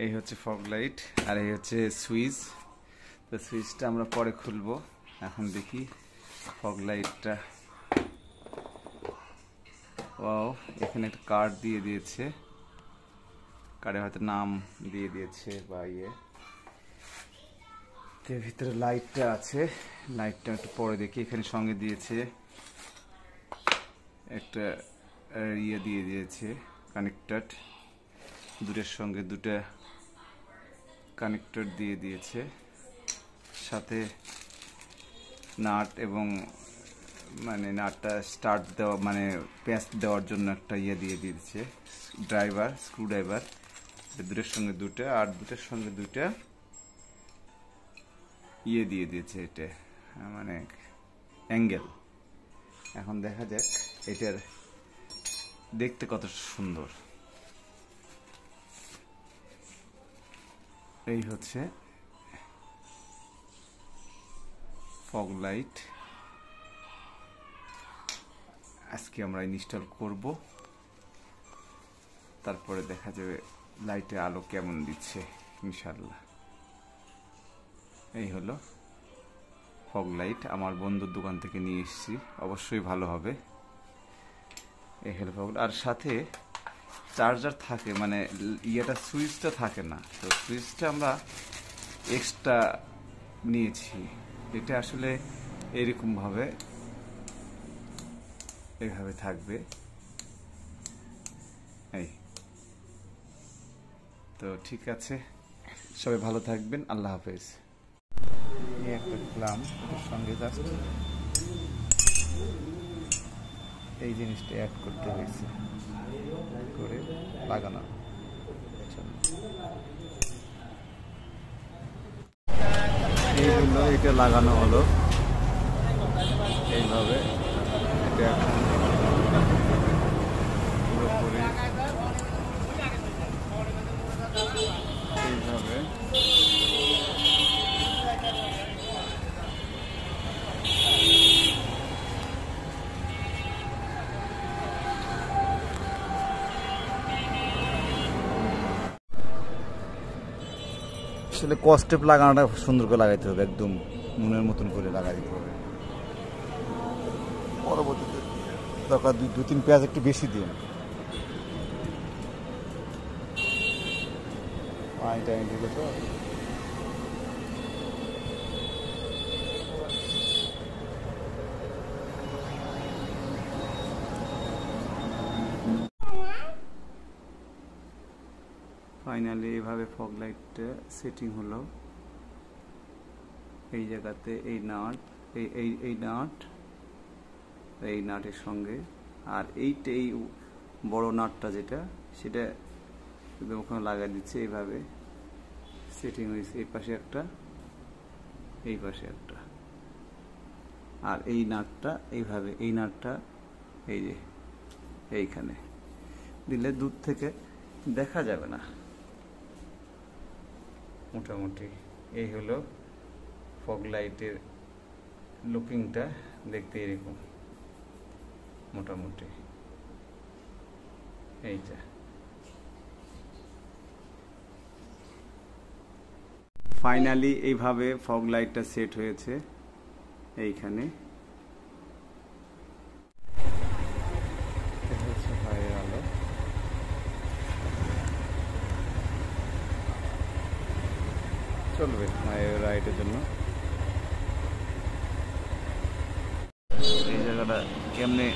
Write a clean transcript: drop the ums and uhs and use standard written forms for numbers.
এই হচ্ছে fog light আর এই হচ্ছে সুইচ। তো সুইচটা আমরা পরে খুলবো, এখন দেখি ফগ লাইটটা। ও এখানে একটা কার্ড দিয়ে দিয়েছে, কার্ডে হয়তো নাম দিয়ে দিয়েছে বা এর ভিতরে লাইটটা আছে, লাইটটা একটু পরে দেখি। এখানে সঙ্গে দিয়েছে একটা দিয়ে দিয়েছে কানেক্টেড, দুটোর সঙ্গে দুটো কানেক্টর দিয়ে দিয়েছে, সাথে নাট এবং মানে নাটটা স্টার্ট দেওয়া মানে প্যাঁচ দেওয়ার জন্য একটা দিয়ে দিয়েছে ড্রাইভার, স্ক্রু ড্রাইভার। দুটোর সঙ্গে দুটো আর দুটোর সঙ্গে দুটো দিয়ে দিয়েছে, এটা মানে অ্যাঙ্গেল। এখন দেখা যাক এটার দেখতে কত সুন্দর। এই হচ্ছে ফগ লাইট, আজকে আমরা ইনস্টল করব, তারপরে দেখা যাবে লাইটের আলো কেমন দিচ্ছে ইনশাল্লাহ। এই হলো ফগ লাইট, আমার বন্ধুর দোকান থেকে নিয়ে এসেছি, অবশ্যই ভালো হবে। এই হলো ফগ। আর সাথে চার্জার থাকে, মানে সুইচটা থাকে না, তো সুইচটা আমরা এক্সট্রা নিয়েছি। এটা আসলে এইভাবে থাকবে। এই তো ঠিক আছে, সবাই ভালো থাকবেন, আল্লাহ হাফেজ। এই একটা ক্লাম, এর সঙ্গে জাস্ট এই জিনিসটা অ্যাড করতে হয়েছে, করে লাগানো। এইগুলো এটা লাগানো হলো এইভাবে, এটা পুরোপুরি এইভাবে। আসলে কস্টেপ লাগানোটা সুন্দর করে লাগাইতে হবে, একদম মনের মতন করে লাগাই দিতে হবে। পরবর্তীতে দরকার দু তিন পেঁয়াজ একটু বেশি দিন, টাইম দিলে তো। ফাইনালি এইভাবে ফগ লাইটটা সেটিং হলো। এই জায়গাতে এই নাট, এই নাট, এই নাটের সঙ্গে আর এই বড় নাটটা যেটা, সেটা একদম ওখানে লাগাই দিচ্ছে। এইভাবে সেটিং হয়েছে, এই পাশে একটা, এই পাশে একটা। আর এই নাটটা এইভাবে, এই নাটটা এই যে এইখানে দিলে দূর থেকে দেখা যাবে না মোটামুটি। এই হলো ফগ লাইটের লুকিংটা, দেখতে এরকম মোটামুটি। এইটা ফাইনালি এইভাবে ফগ লাইটটা সেট হয়েছে এইখানে। আলো চলবে রাইটের জন্য। এই জায়গাটা কেমনে